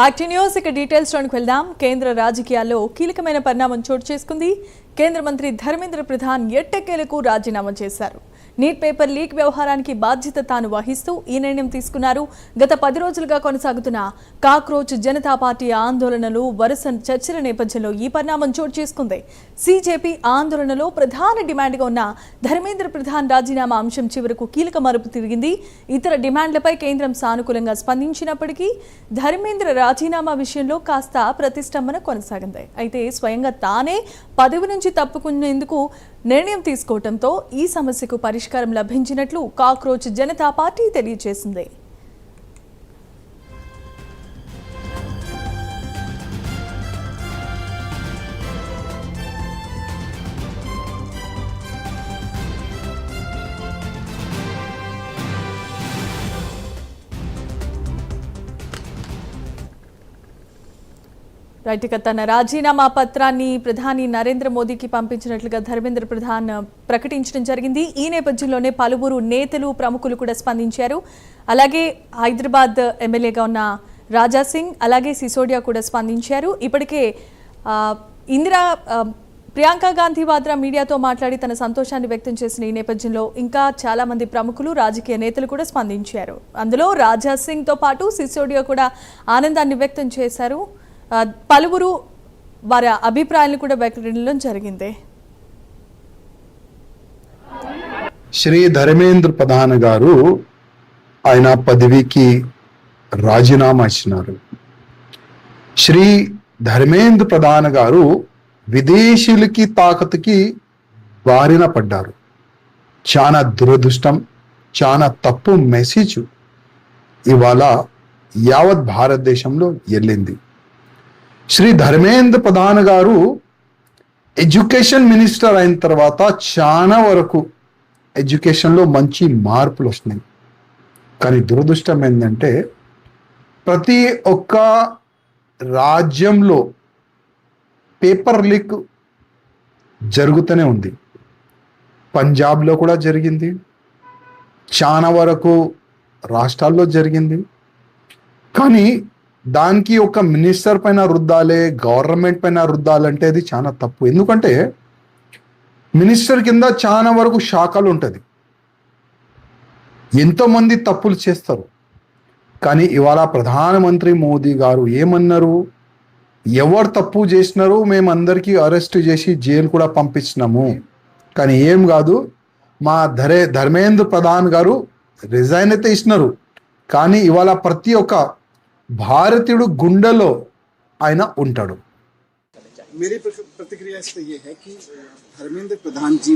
యాక్టి news ఇక details లోకి వెళ్దాం. కేంద్ర రాజకీయాల్లో కీలకమైన పరిణామం చోటు చేసుకుంది. కేంద్ర మంత్రి ధర్మేంద్ర ప్రధాన్ ఎట్టకేలకు రాజీనామా చేశారు. నీట్ పేపర్ లీక్ వ్యవహారానికి బాధ్యత తాను వహిస్తూ ఈ నిర్ణయం తీసుకున్నారు. గత 10 రోజులుగా కొనసాగుతున్న కాక్రోచ్ జనతా పార్టీ ఆందోళనలు వరుస చర్చల నేపథ్యంలో ఈ పరిణామం చోటు చేసుకుంది. సీజేపీ ఆందోళనలో ప్రధాన డిమాండ్గా ఉన్న ధర్మేంద్ర ప్రధాన్ రాజీనామా అంశం చివరకు కీలక మలుపు తిరిగింది. ఇతర డిమాండ్లపై కేంద్రం సానుకూలంగా స్పందించినప్పటికీ ధర్మేంద్ర రాజీనామా విషయంలో కాస్త ప్రతిష్టంభన కొనసాగింది. అయితే స్వయంగా తానే పదవి నుంచి తప్పుకునేందుకు నిర్ణయం తీసుకోవడంతో ఈ సమస్యకు పరిష్కారం లభించినట్లు కాక్రోచ్ జనతా పార్టీ తెలియజేసింది. రైట్, ఇక తన రాజీనామా పత్రాన్ని ప్రధాని నరేంద్ర మోదీకి పంపించినట్లుగా ధర్మేంద్ర ప్రధాన్ ప్రకటించడం జరిగింది. ఈ నేపథ్యంలోనే పలువురు నేతలు ప్రముఖులు కూడా స్పందించారు. అలాగే హైదరాబాద్ ఎమ్మెల్యేగా ఉన్న రాజా సింగ్ అలాగే సిసోడియా కూడా స్పందించారు. ఇప్పటికే ప్రియాంక గాంధీ వాద్రా మీడియాతో మాట్లాడి తన సంతోషాన్ని వ్యక్తం చేసిన ఈ నేపథ్యంలో ఇంకా చాలా మంది ప్రముఖులు రాజకీయ నేతలు కూడా స్పందించారు. అందులో రాజా సింగ్తో పాటు సిసోడియా కూడా ఆనందాన్ని వ్యక్తం చేశారు. పలువురు వారి అభిప్రాయాలను కూడా వెల్లడించడం జరిగింది. శ్రీ ధర్మేంద్ర ప్రధాన్ గారు ఆయన పదవికి రాజీనామా ఇచ్చినారు. శ్రీ ధర్మేంద్ర ప్రధాన్ గారు విదేశీయులకి తాకతుకి బారిన పడ్డారు. చాలా దురదృష్టం, చాలా తప్పు మెసేజ్ ఇవాళ యావత్ భారతదేశంలో వెళ్ళింది. శ్రీ ధర్మేంద్ర ప్రధాన్ గారు ఎడ్యుకేషన్ మినిస్టర్ అయిన తర్వాత చాలా వరకు ఎడ్యుకేషన్లో మంచి మార్పులు వస్తున్నాయి. కానీ దురదృష్టం ఏంటంటే ప్రతి ఒక్క రాజ్యంలో పేపర్ లీక్ జరుగుతూనే ఉంది. పంజాబ్లో కూడా జరిగింది, చాలా వరకు రాష్ట్రాల్లో జరిగింది. కానీ దానికి ఒక మినిస్టర్ పైన రుద్దాలే, గవర్నమెంట్ పైన రుద్దాలంటే అది చాలా తప్పు. ఎందుకంటే మినిస్టర్ కింద చాలా వరకు శాఖలు ఉంటుంది, ఎంతోమంది తప్పులు చేస్తారు. కానీ ఇవాళ ప్రధానమంత్రి మోదీ గారు ఏమన్నారు, ఎవరు తప్పు చేసినారు మేమందరికీ అరెస్ట్ చేసి జైలు కూడా పంపించినాము. కానీ ఏం కాదు, మా ధర్మేంద్ర ప్రధాన్ గారు రిజైన్ అయితే ఇచ్చినారు. కానీ ఇవాళ ప్రతి ఒక్క భారతీయుడు గుండెలో ఆయన ఉంటాడు. मेरी प्रतिक्रिया इस पे ये है कि धर्मेंद्र प्रधान जी